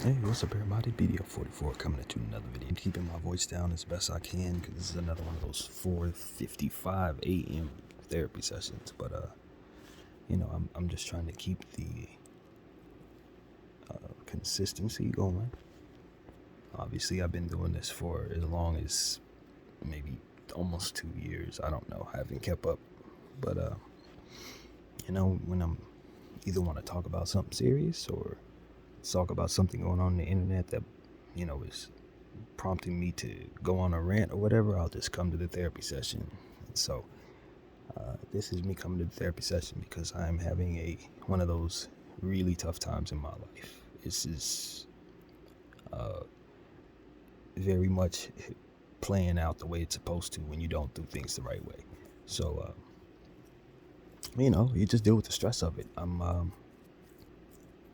Hey, what's up, everybody? BDF 44 coming at you another video. Keeping my voice down as best I can because this is another one of those 4:55 a.m. therapy sessions. But I'm just trying to keep the consistency going. Obviously, I've been doing this for as long as maybe almost 2 years. I don't know. I haven't kept up. But when I'm either want to talk about something serious or talk about something going on the internet that is prompting me to go on a rant or whatever, I'll just come to the therapy session. And so this is me coming to the therapy session because I'm having one of those really tough times in my life. This is very much playing out the way it's supposed to when you don't do things the right way. So you just deal with the stress of it. I'm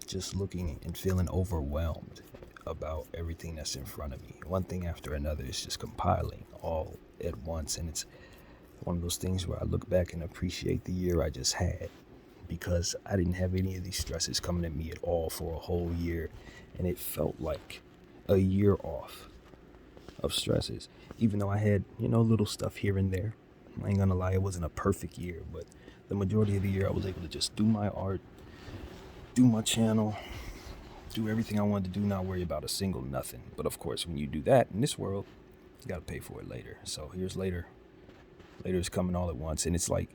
just looking and feeling overwhelmed about everything that's in front of me. One thing after another is just compiling all at once, and it's one of those things where I look back and appreciate the year I just had, because I didn't have any of these stresses coming at me at all for a whole year, and it felt like a year off of stresses, even though I had little stuff here and there. I ain't gonna lie, it wasn't a perfect year, but the majority of the year I was able to just do my art, do my channel, do everything I wanted to do, not worry about a single nothing. But of course, when you do that in this world, you gotta pay for it later. So here's later. Later is coming all at once, and it's like,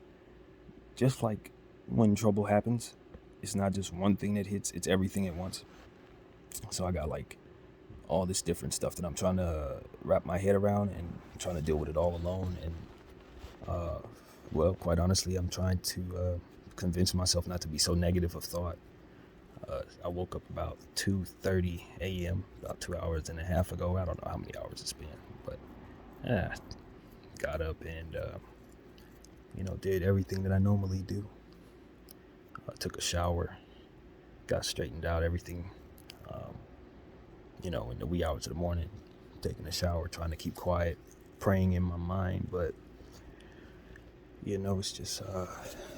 just like when trouble happens, it's not just one thing that hits, it's everything at once. So I got like all this different stuff that I'm trying to wrap my head around and trying to deal with it all alone. And quite honestly, I'm trying to convince myself not to be so negative of thought. I woke up about 2:30 a.m., about 2 hours and a half ago. I don't know how many hours it's been, but got up and did everything that I normally do. Took a shower, got straightened out, everything, in the wee hours of the morning, taking a shower, trying to keep quiet, praying in my mind. But it's just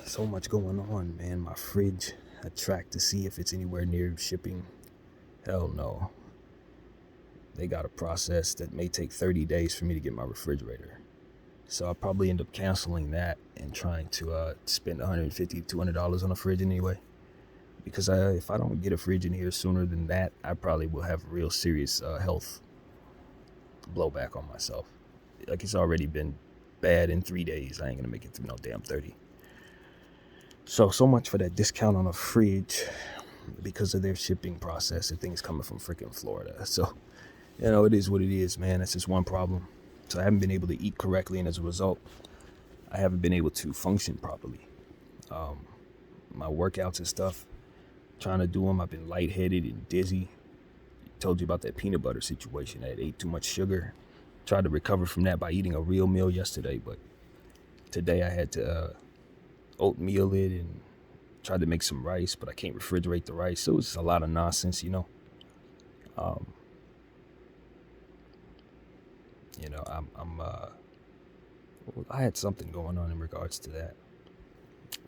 so much going on, man. My fridge, I track to see if it's anywhere near shipping. Hell no. They got a process that may take 30 days for me to get my refrigerator. So I'll probably end up canceling that and trying to spend $150, $200 on a fridge anyway. Because if I don't get a fridge in here sooner than that, I probably will have real serious health blowback on myself. Like, it's already been bad in 3 days. I ain't gonna make it through no damn 30. So much for that discount on a fridge because of their shipping process. The thing's coming from freaking Florida. So, it is what it is, man. That's just one problem. So I haven't been able to eat correctly, and as a result, I haven't been able to function properly. My workouts and stuff, trying to do them, I've been lightheaded and dizzy. Told you about that peanut butter situation. I ate too much sugar. Tried to recover from that by eating a real meal yesterday, but today I had to oatmeal it and tried to make some rice, but I can't refrigerate the rice. So it was just a lot of nonsense, I had something going on in regards to that.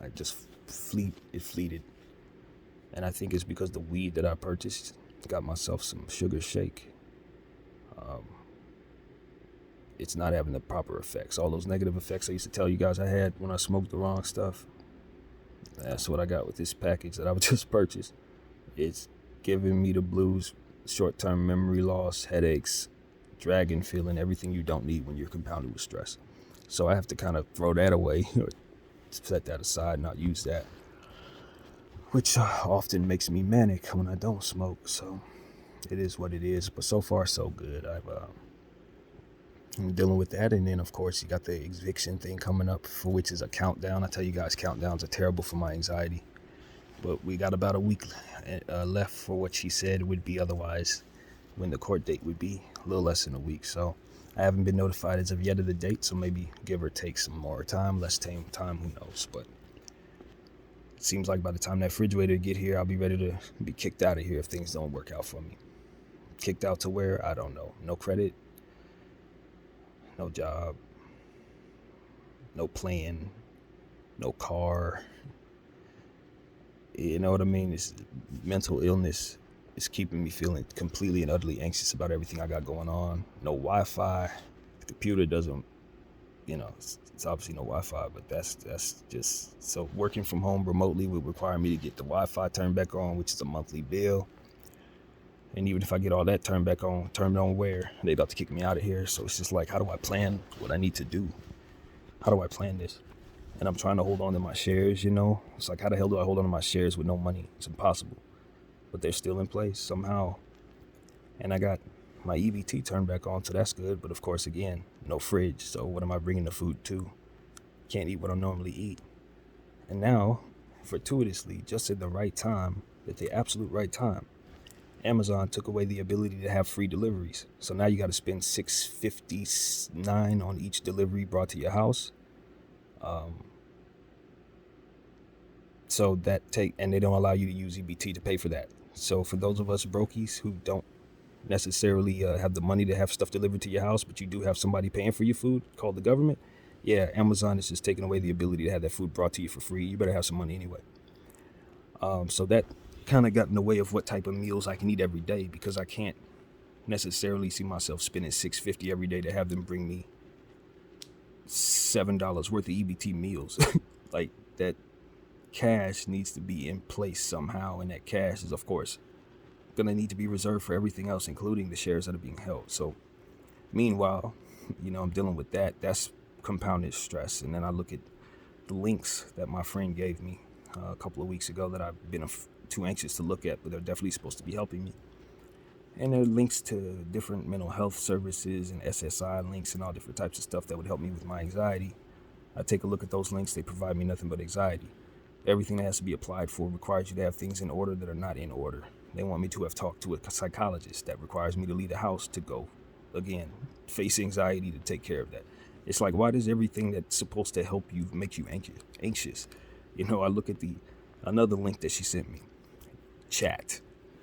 I just fleeted. And I think it's because the weed that I purchased got myself some sugar shake. It's not having the proper effects. All those negative effects I used to tell you guys I had when I smoked the wrong stuff. That's what I got with this package that I just purchased. It's giving me the blues, short-term memory loss, headaches, dragging feeling, everything you don't need when you're compounded with stress. So I have to kind of throw that away, or set that aside, and not use that, which often makes me manic when I don't smoke. So it is what it is. But so far, so good. I'm dealing with that, and then of course you got the eviction thing coming up, for which is a countdown. I tell you guys, countdowns are terrible for my anxiety. But we got about a week left for what she said would be otherwise, when the court date would be, a little less than a week. So I haven't been notified as of yet of the date, so maybe give or take some more time, less time, who knows. But it seems like by the time that refrigerator get here, I'll be ready to be kicked out of here if things don't work out for me. Kicked out to where? I don't know. No credit, no job, no plan, no car. You know what I mean? It's mental illness, It's keeping me feeling completely and utterly anxious about everything I got going on. No Wi-Fi. The computer doesn't, it's obviously no Wi-Fi, but that's just, so working from home remotely would require me to get the Wi-Fi turned back on, which is a monthly bill. And even if I get all that turned on where? They about to kick me out of here. So it's just like, how do I plan what I need to do? How do I plan this? And I'm trying to hold on to my shares, It's like, how the hell do I hold on to my shares with no money? It's impossible. But they're still in place somehow. And I got my EBT turned back on, so that's good. But of course, again, no fridge. So what am I bringing the food to? Can't eat what I normally eat. And now, fortuitously, just at the right time, at the absolute right time, Amazon took away the ability to have free deliveries. So now you got to spend $6.59 on each delivery brought to your house. And they don't allow you to use EBT to pay for that. So for those of us brokies who don't necessarily have the money to have stuff delivered to your house, but you do have somebody paying for your food called the government, yeah, Amazon is just taking away the ability to have that food brought to you for free. You better have some money anyway. So that kind of got in the way of what type of meals I can eat every day, because I can't necessarily see myself spending $6.50 every day to have them bring me $7 worth of EBT meals. Like, that cash needs to be in place somehow, and that cash is, of course, gonna need to be reserved for everything else, including the shares that are being held. So meanwhile, I'm dealing with that. That's compounded stress. And then I look at the links that my friend gave me a couple of weeks ago that I've been too anxious to look at, but they're definitely supposed to be helping me. And there are links to different mental health services and SSI links and all different types of stuff that would help me with my anxiety. I take a look at those links. They provide me nothing but anxiety. Everything that has to be applied for requires you to have things in order that are not in order. They want me to have talked to a psychologist. That requires me to leave the house to go, again, face anxiety to take care of that. It's like, why does everything that's supposed to help you make you anxious? I look at another link that she sent me. Chat.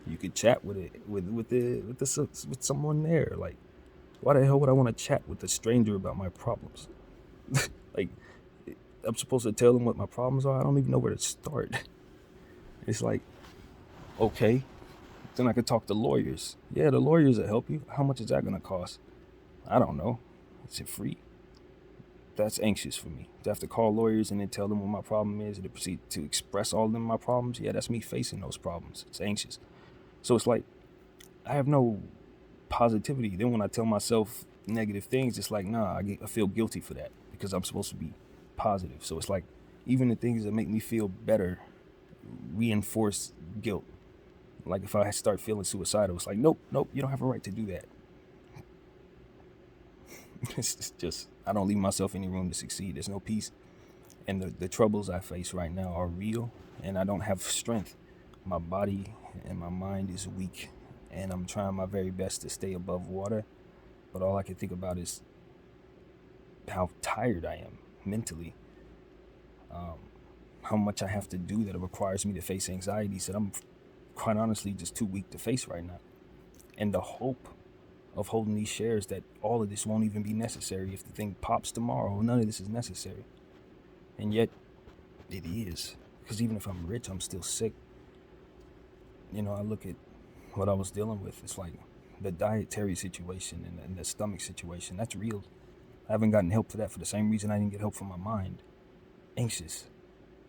You could chat with someone there. Like, why the hell would I want to chat with a stranger about my problems? Like, I'm supposed to tell them what my problems are? I don't even know where to start. It's like, okay, then I could talk to lawyers. Yeah, the lawyers will help you. How much is that going to cost? I don't know. Is it free? That's anxious for me. To have to call lawyers and then tell them what my problem is and to proceed to express all of them my problems. Yeah, that's me facing those problems. It's anxious. So it's like, I have no positivity. Then when I tell myself negative things, it's like, nah, I feel guilty for that because I'm supposed to be positive. So it's like, even the things that make me feel better reinforce guilt. Like, if I start feeling suicidal, it's like, nope, you don't have a right to do that. It's just, I don't leave myself any room to succeed. There's no peace. And the troubles I face right now are real, and I don't have strength. My body and my mind is weak, and I'm trying my very best to stay above water. But all I can think about is how tired I am mentally. How much I have to do that it requires me to face anxieties that I'm quite honestly just too weak to face right now. And the hope of holding these shares that all of this won't even be necessary. If the thing pops tomorrow, none of this is necessary. And yet, it is. Because even if I'm rich, I'm still sick. I look at what I was dealing with. It's like the dietary situation and the stomach situation. That's real. I haven't gotten help for that for the same reason I didn't get help for my mind. Anxious.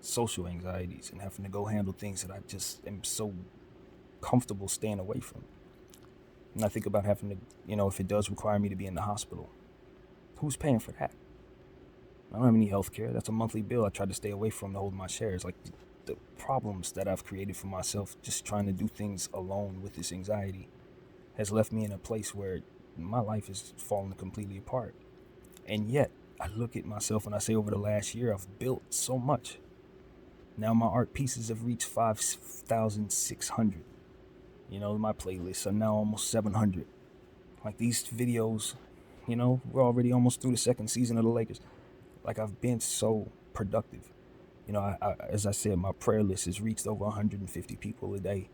Social anxieties and having to go handle things that I just am so comfortable staying away from. And I think about having to, if it does require me to be in the hospital, who's paying for that? I don't have any health care. That's a monthly bill I try to stay away from to hold my shares. Like, the problems that I've created for myself just trying to do things alone with this anxiety has left me in a place where my life is falling completely apart. And yet, I look at myself and I say, over the last year, I've built so much. Now my art pieces have reached 5,600. My playlists are now almost 700. Like, these videos, we're already almost through the second season of the Lakers. Like, I've been so productive. As I said, my prayer list has reached over 150 people a day.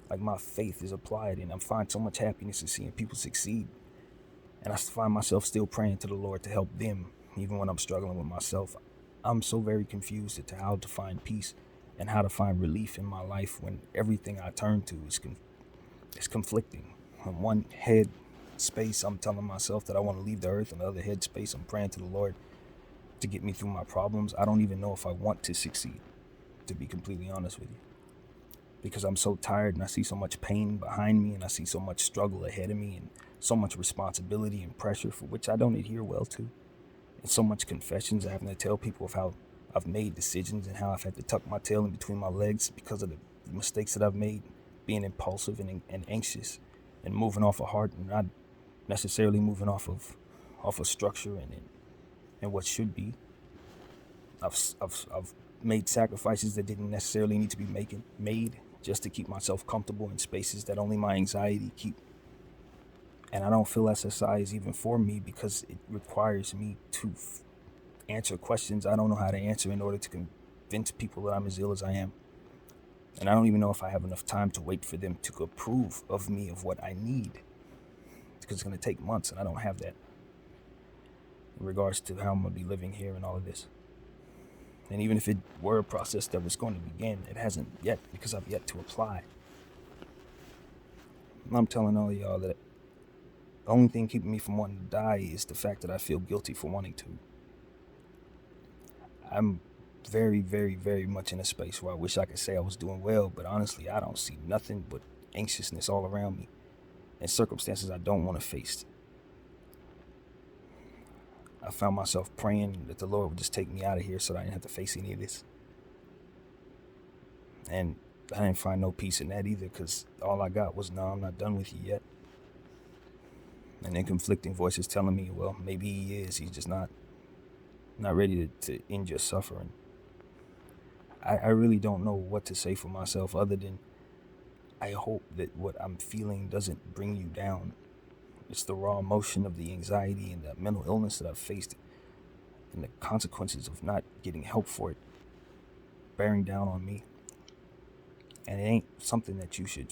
Like, my faith is applied, and I find so much happiness in seeing people succeed. And I find myself still praying to the Lord to help them, even when I'm struggling with myself. I'm so very confused as to how to find peace and how to find relief in my life when everything I turn to is conflicting. On one head space, I'm telling myself that I want to leave the earth. On the other head space, I'm praying to the Lord to get me through my problems. I don't even know if I want to succeed, to be completely honest with you. Because I'm so tired and I see so much pain behind me and I see so much struggle ahead of me and so much responsibility and pressure for which I don't adhere well to. And so much confessions I having to tell people of how I've made decisions and how I've had to tuck my tail in between my legs because of the mistakes that I've made, being impulsive and anxious and moving off of heart and not necessarily moving off of structure and what should be. I've made sacrifices that didn't necessarily need to be made just to keep myself comfortable in spaces that only my anxiety keep. And I don't feel SSI is even for me because it requires me to answer questions I don't know how to answer in order to convince people that I'm as ill as I am. And I don't even know if I have enough time to wait for them to approve of me of what I need, because it's going to take months and I don't have that in regards to how I'm going to be living here and all of this. And even if it were a process that was going to begin, it hasn't yet because I've yet to apply. And I'm telling all of y'all that the only thing keeping me from wanting to die is the fact that I feel guilty for wanting to. I'm very, very, very much in a space where I wish I could say I was doing well, but honestly, I don't see nothing but anxiousness all around me and circumstances I don't want to face. I found myself praying that the Lord would just take me out of here so that I didn't have to face any of this. And I didn't find no peace in that either, because all I got was, no, I'm not done with you yet. And then conflicting voices telling me, well, maybe he is. He's just not ready to end your suffering. I really don't know what to say for myself other than I hope that what I'm feeling doesn't bring you down. It's the raw emotion of the anxiety and the mental illness that I've faced and the consequences of not getting help for it bearing down on me. And it ain't something that you should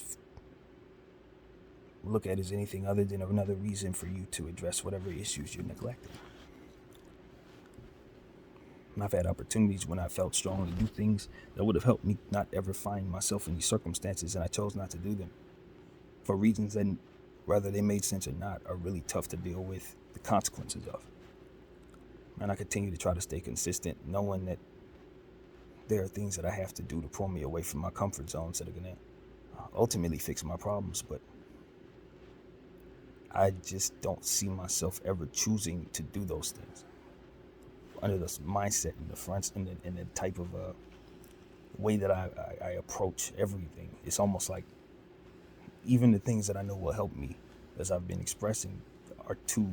look at as anything other than another reason for you to address whatever issues you're neglecting. And I've had opportunities when I felt strongly to do things that would have helped me not ever find myself in these circumstances, and I chose not to do them for reasons that, whether they made sense or not, are really tough to deal with the consequences of. And I continue to try to stay consistent, knowing that there are things that I have to do to pull me away from my comfort zones that are going to ultimately fix my problems, but I just don't see myself ever choosing to do those things under this mindset and the fronts and the type of way that I approach everything. It's almost like even the things that I know will help me, as I've been expressing, are too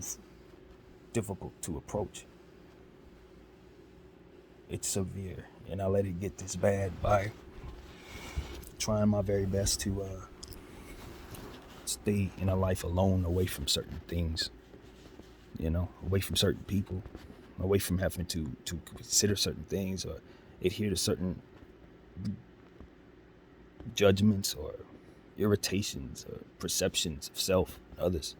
difficult to approach. It's severe, and I let it get this bad by trying my very best to stay in a life alone, away from certain things, away from certain people, away from having to consider certain things or adhere to certain judgments or irritations or perceptions of self and others.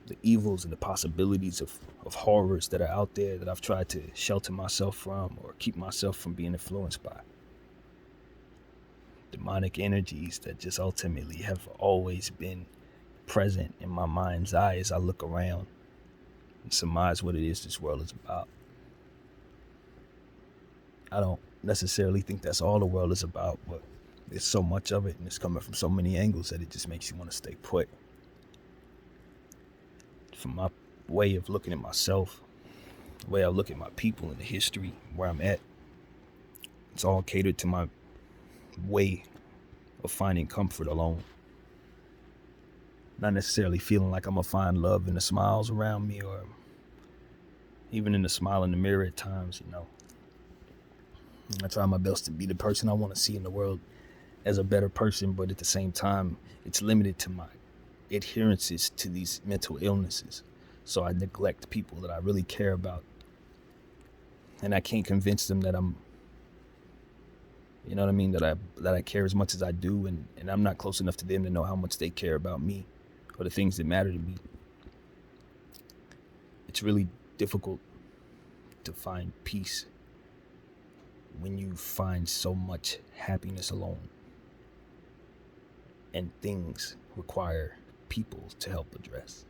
The evils and the possibilities of horrors that are out there that I've tried to shelter myself from or keep myself from being influenced by. Demonic energies that just ultimately have always been present in my mind's eye as I look around and surmise what it is this world is about. I don't necessarily think that's all the world is about, but there's so much of it and it's coming from so many angles that it just makes you want to stay put. From my way of looking at myself, the way I look at my people and the history, where I'm at, it's all catered to my way of finding comfort alone. Not necessarily feeling like I'm gonna find love in the smiles around me or even in the smile in the mirror at times, I try my best to be the person I want to see in the world as a better person, but at the same time, it's limited to my adherences to these mental illnesses. So I neglect people that I really care about. And I can't convince them that I'm, that I care as much as I do, and I'm not close enough to them to know how much they care about me or the things that matter to me. It's really difficult to find peace when you find so much happiness alone. and things require people to help address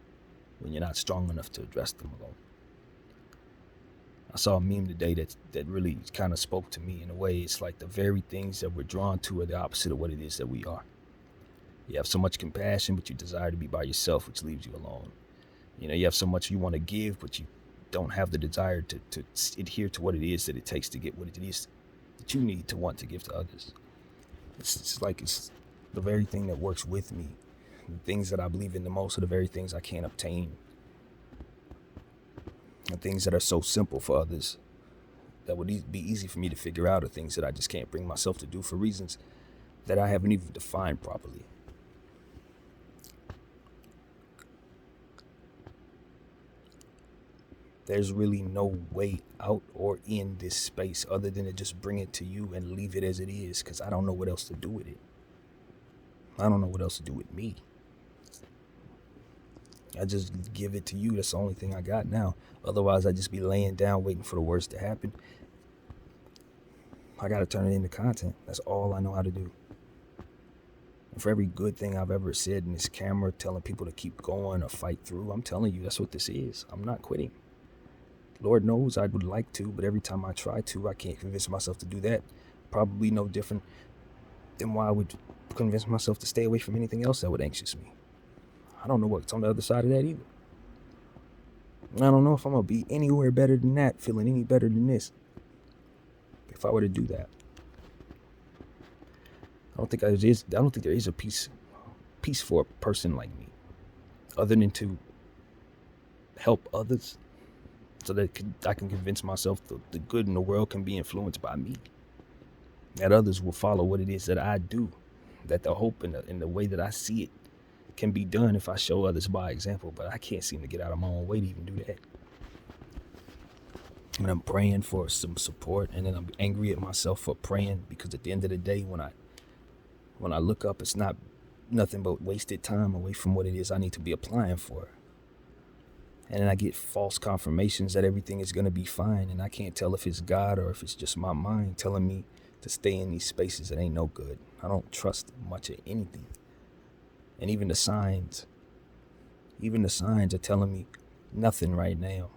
when you're not strong enough to address them alone. I saw a meme today that really kind of spoke to me in a way. It's like the very things that we're drawn to are the opposite of what it is that we are. You have so much compassion, but you desire to be by yourself, which leaves you alone. You have so much you want to give, but you don't have the desire to adhere to what it is that it takes to get what it is that you need to want to give to others. It's like it's the very thing that works with me. The things that I believe in the most are the very things I can't obtain. The things that are so simple for others that would be easy for me to figure out are things that I just can't bring myself to do for reasons that I haven't even defined properly. There's really no way out or in this space other than to just bring it to you and leave it as it is, because I don't know what else to do with it. I don't know what else to do with me. I just give it to you. That's the only thing I got now. Otherwise, I'd just be laying down waiting for the worst to happen. I got to turn it into content. That's all I know how to do. And for every good thing I've ever said in this camera, telling people to keep going or fight through, I'm telling you, that's what this is. I'm not quitting. Lord knows I would like to, but every time I try to, I can't convince myself to do that. Probably no different than why I would convince myself to stay away from anything else that would anxious me. I don't know what's on the other side of that either. I don't know if I'm going to be anywhere better than that, feeling any better than this, if I were to do that. I don't think there is a peace for a person like me, other than to help others, so that I can convince myself the good in the world can be influenced by me, that others will follow what it is that I do, that the hope in the way that I see it can be done if I show others by example. But I can't seem to get out of my own way to even do that. And I'm praying for some support, and then I'm angry at myself for praying, because at the end of the day, when I look up, it's not nothing but wasted time away from what it is I need to be applying for. And then I get false confirmations that everything is going to be fine, and I can't tell if it's God or if it's just my mind telling me to stay in these spaces that ain't no good. I don't trust much of anything. And even the signs are telling me nothing right now,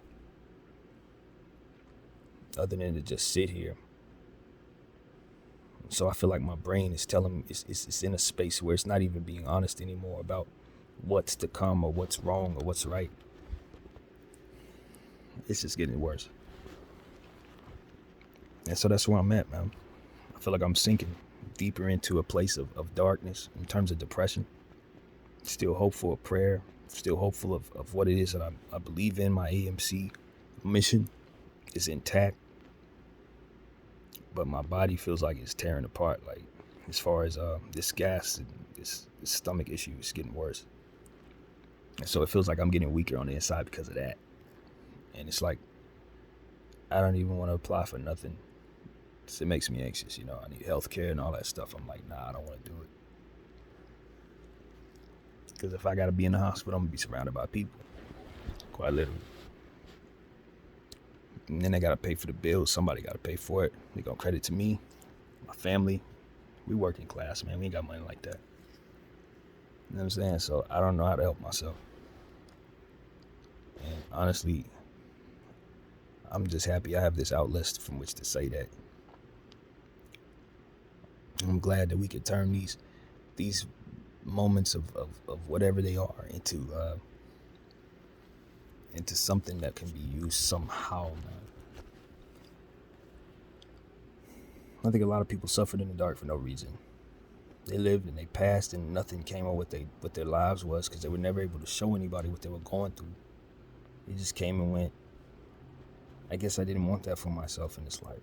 other than to just sit here. So I feel like my brain is telling me it's in a space where it's not even being honest anymore about what's to come or what's wrong or what's right. It's just getting worse. And so that's where I'm at, man. I feel like I'm sinking deeper into a place of darkness in terms of depression. Still hopeful of prayer. Still hopeful of what it is that I believe in. My AMC mission is intact. But my body feels like it's tearing apart. Like, as far as this gas and this stomach issue is getting worse. And so it feels like I'm getting weaker on the inside because of that. And it's like, I don't even want to apply for nothing. It makes me anxious, I need health care and all that stuff. I'm like, nah, I don't want to do it. Because if I got to be in the hospital, I'm going to be surrounded by people. Quite literally. And then they got to pay for the bills. Somebody got to pay for it. They're going to credit to me, my family. We working class, man. We ain't got money like that. You know what I'm saying? So I don't know how to help myself. And honestly, I'm just happy I have this outlet from which to say that. I'm glad that we could turn these moments of whatever they are into something that can be used somehow, man. I think a lot of people suffered in the dark for no reason. They lived and they passed and nothing came of what their lives was, because they were never able to show anybody what they were going through. They just came and went. I guess I didn't want that for myself in this life.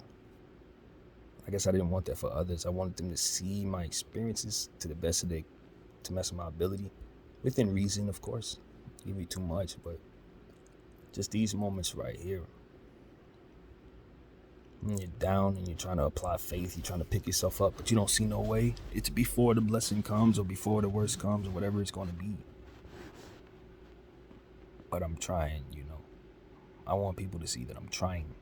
I guess I didn't want that for others. I wanted them to see my experiences to the best of my ability, within reason, of course. Give me too much, but just these moments right here. When you're down and you're trying to apply faith, you're trying to pick yourself up, but you don't see no way. It's before the blessing comes or before the worst comes or whatever it's going to be. But I'm trying, I want people to see that I'm trying.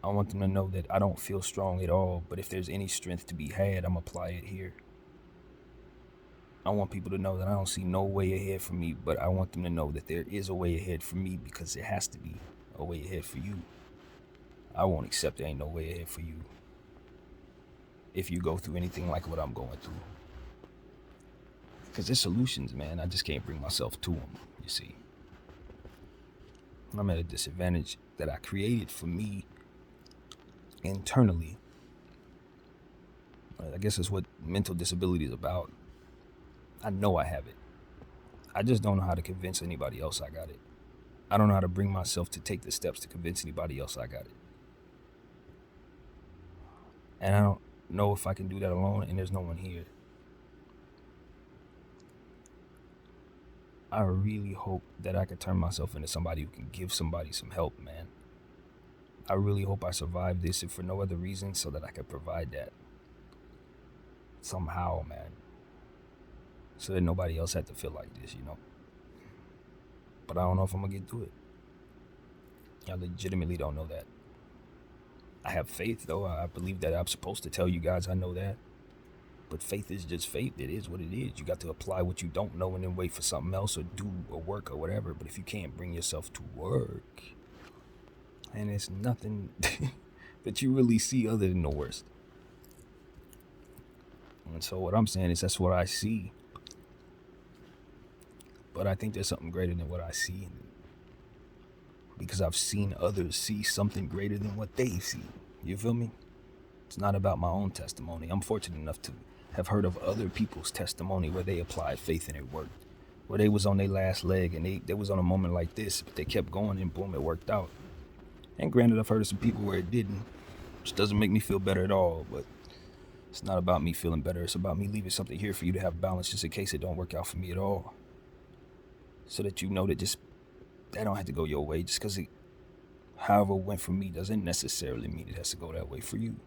I want them to know that I don't feel strong at all, but if there's any strength to be had, I'm apply it here. I want people to know that I don't see no way ahead for me, but I want them to know that there is a way ahead for me, because there has to be a way ahead for you. I won't accept there ain't no way ahead for you if you go through anything like what I'm going through. Because there's solutions, man. I just can't bring myself to them, you see. I'm at a disadvantage that I created for me internally. I guess that's what mental disability is about. I know I have it. I just don't know how to convince anybody else I got it. I don't know how to bring myself to take the steps to convince anybody else I got it. And I don't know if I can do that alone, and there's no one here. I really hope that I can turn myself into somebody who can give somebody some help, man. I really hope I survive this, if for no other reason, so that I can provide that. Somehow, man. So that nobody else had to feel like this, you know. But I don't know if I'm going to get through it. I legitimately don't know that. I have faith, though. I believe that I'm supposed to tell you guys I know that. But faith is just faith. It is what it is. You got to apply what you don't know and then wait for something else, or do or work or whatever. But if you can't bring yourself to work, and it's nothing that you really see other than the worst. And so what I'm saying is that's what I see. But I think there's something greater than what I see. Because I've seen others see something greater than what they see. You feel me? It's not about my own testimony. I'm fortunate enough to have heard of other people's testimony where they applied faith and it worked. Where they was on their last leg and they was on a moment like this, but they kept going and boom, it worked out. And granted, I've heard of some people where it didn't, which doesn't make me feel better at all, but it's not about me feeling better. It's about me leaving something here for you to have balance just in case it don't work out for me at all. So that you know that that don't have to go your way. Just because it, however, went for me doesn't necessarily mean it has to go that way for you.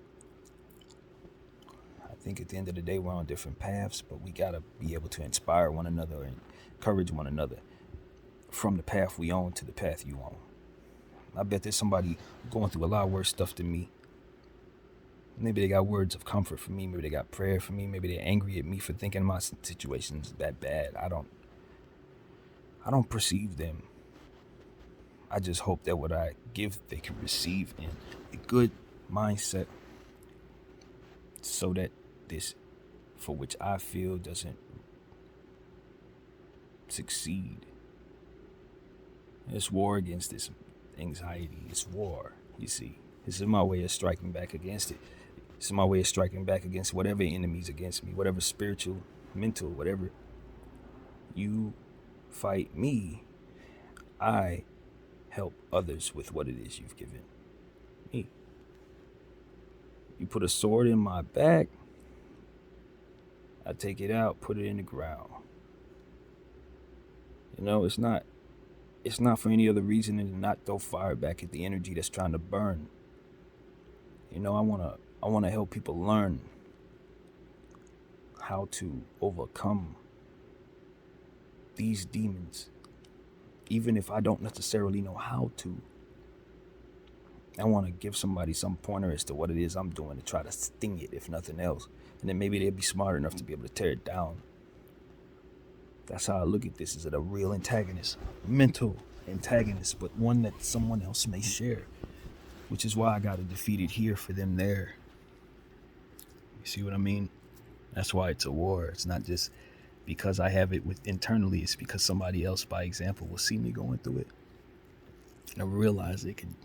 I think at the end of the day, we're on different paths, but we got to be able to inspire one another and encourage one another from the path we on to the path you on. I bet there's somebody going through a lot worse stuff than me. Maybe they got words of comfort for me. Maybe they got prayer for me. Maybe they're angry at me for thinking my situation's that bad. I don't perceive them. I just hope that what I give, they can receive in a good mindset, so that this, for which I feel, doesn't succeed. It's war against this anxiety. It's war, you see. This is my way of striking back against it. This is my way of striking back against whatever enemies against me, whatever spiritual, mental, whatever. You fight me, I help others with what it is you've given me. You put a sword in my back, I take it out, put it in the ground. You know, it's not for any other reason than to not throw fire back at the energy that's trying to burn. You know, I wanna help people learn how to overcome these demons, even if I don't necessarily know how to. I want to give somebody some pointer as to what it is I'm doing to try to sting it, if nothing else. And then maybe they'll be smart enough to be able to tear it down. That's how I look at this, is it a real antagonist, mental antagonist, but one that someone else may share, which is why I got to defeat it here for them there. You see what I mean? That's why it's a war. It's not just because I have it internally. It's because somebody else, by example, will see me going through it and realize it can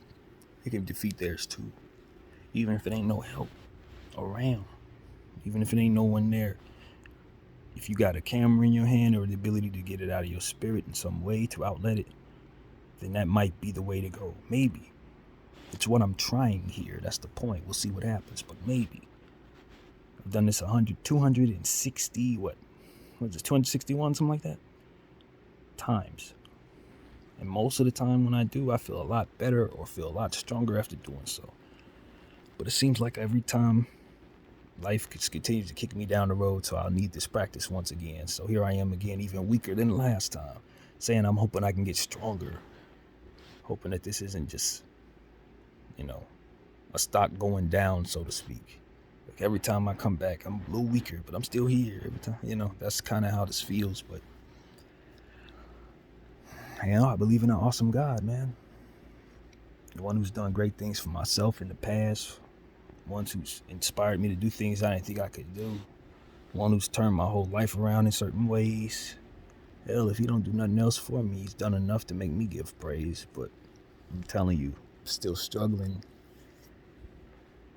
defeat theirs too. Even if it ain't no help around, even if it ain't no one there. If you got a camera in your hand or the ability to get it out of your spirit in some way to outlet it, then that might be the way to go. Maybe. It's what I'm trying here. That's the point. We'll see what happens, but maybe. I've done this 260, what was it, 261, something like that, times. And most of the time when I do, I feel a lot better or feel a lot stronger after doing so. But it seems like every time life continues to kick me down the road, so I'll need this practice once again. So here I am again, even weaker than last time, saying I'm hoping I can get stronger, hoping that this isn't just, a stock going down, so to speak. Like every time I come back, I'm a little weaker, but I'm still here every time. That's kind of how this feels. But I believe in an awesome God, man. The one who's done great things for myself in the past. One who's inspired me to do things I didn't think I could do. One who's turned my whole life around in certain ways. Hell, if he don't do nothing else for me, he's done enough to make me give praise. But I'm telling you, I'm still struggling.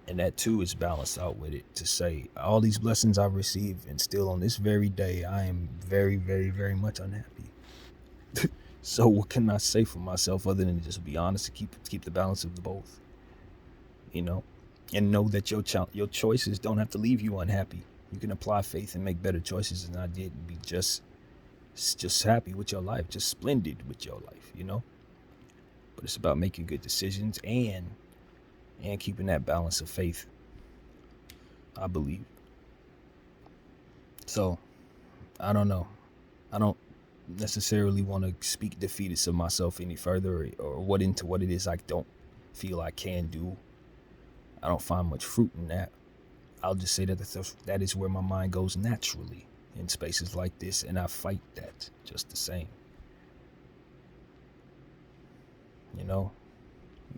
And that too is balanced out with it to say all these blessings I've received, and still on this very day, I am very, very, very much unhappy. So what can I say for myself other than just be honest and keep the balance of the both, and know that your choices don't have to leave you unhappy. You can apply faith and make better choices than I did and be just happy with your life, just splendid with your life, But it's about making good decisions and keeping that balance of faith, I believe. So, I don't know. I don't necessarily want to speak defeatist of myself any further or what it is I don't feel I can do. I don't find much fruit in that. I'll just say that is where my mind goes naturally in spaces like this, and I fight that just the same. You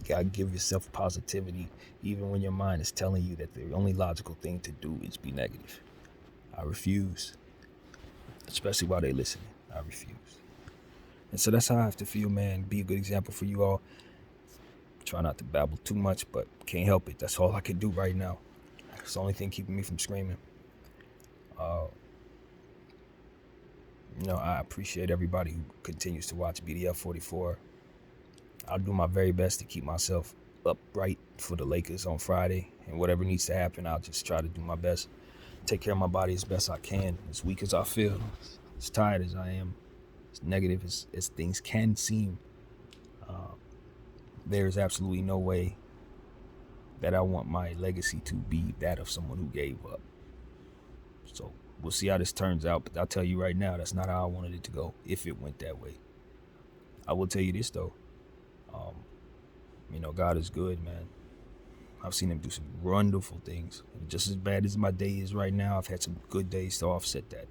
gotta give yourself positivity even when your mind is telling you that the only logical thing to do is be negative. I refuse. Especially while they're listening. I refuse. And so that's how I have to feel, man. Be a good example for you all. Try not to babble too much, but can't help it. That's all I can do right now. It's the only thing keeping me from screaming. I appreciate everybody who continues to watch BDF 44. I'll do my very best to keep myself upright for the Lakers on Friday. And whatever needs to happen, I'll just try to do my best. Take care of my body as best I can, as weak as I feel, as tired as I am, as negative as things can seem. There is absolutely no way that I want my legacy to be that of someone who gave up. So we'll see how this turns out, but I'll tell you right now, that's not how I wanted it to go if it went that way. I will tell you this though, God is good, man. I've seen him do some wonderful things. Just as bad as my day is right now, I've had some good days to offset that.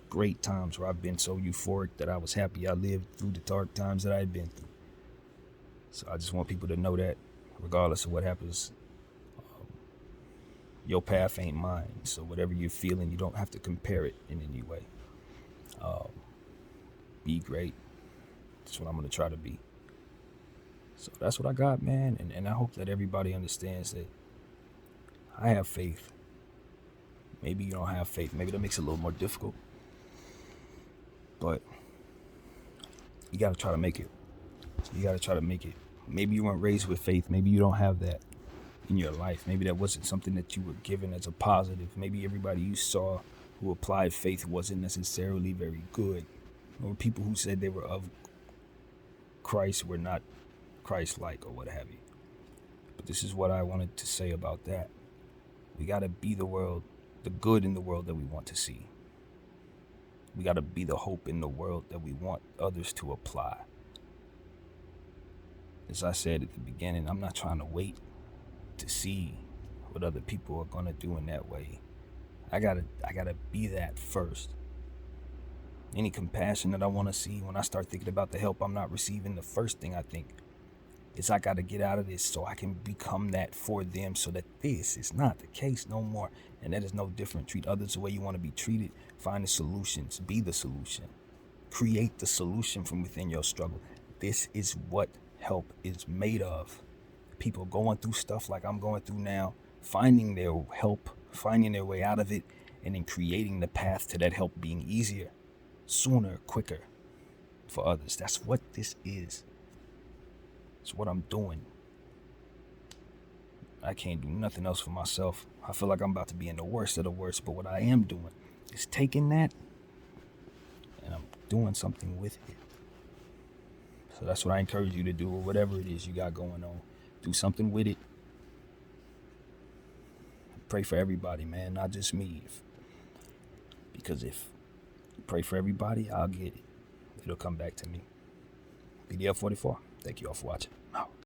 Great times where I've been so euphoric that I was happy I lived through the dark times that I had been through. So I just want people to know that regardless of what happens, your path ain't mine. So whatever you're feeling, you don't have to compare it in any way. Be great. That's what I'm going to try to be. So that's what I got, man. And I hope that everybody understands that I have faith. Maybe you don't have faith. Maybe that makes it a little more difficult. But you got to try to make it. You got to try to make it. Maybe you weren't raised with faith. Maybe you don't have that in your life. Maybe that wasn't something that you were given as a positive. Maybe everybody you saw who applied faith wasn't necessarily very good. Or people who said they were of Christ were not Christ-like or what have you. But this is what I wanted to say about that. We got to be the world, the good in the world that we want to see. We got to be the hope in the world that we want others to apply. As I said at the beginning, I'm not trying to wait to see what other people are going to do in that way. I gotta be that first. Any compassion that I want to see, when I start thinking about the help I'm not receiving, the first thing I think is I got to get out of this so I can become that for them, so that this is not the case no more. And that is no different. Treat others the way you want to be treated. Find the solutions. Be the solution. Create the solution from within your struggle. This is what help is made of. People going through stuff like I'm going through now, finding their help, finding their way out of it, and then creating the path to that help being easier, sooner, quicker for others. That's what this is. It's what I'm doing. I can't do nothing else for myself. I feel like I'm about to be in the worst of the worst, but what I am doing is taking that and I'm doing something with it. So that's what I encourage you to do, or whatever it is you got going on. Do something with it. Pray for everybody, man, not just me. Because if you pray for everybody, I'll get it. It'll come back to me. BDF 44. Thank you all for watching.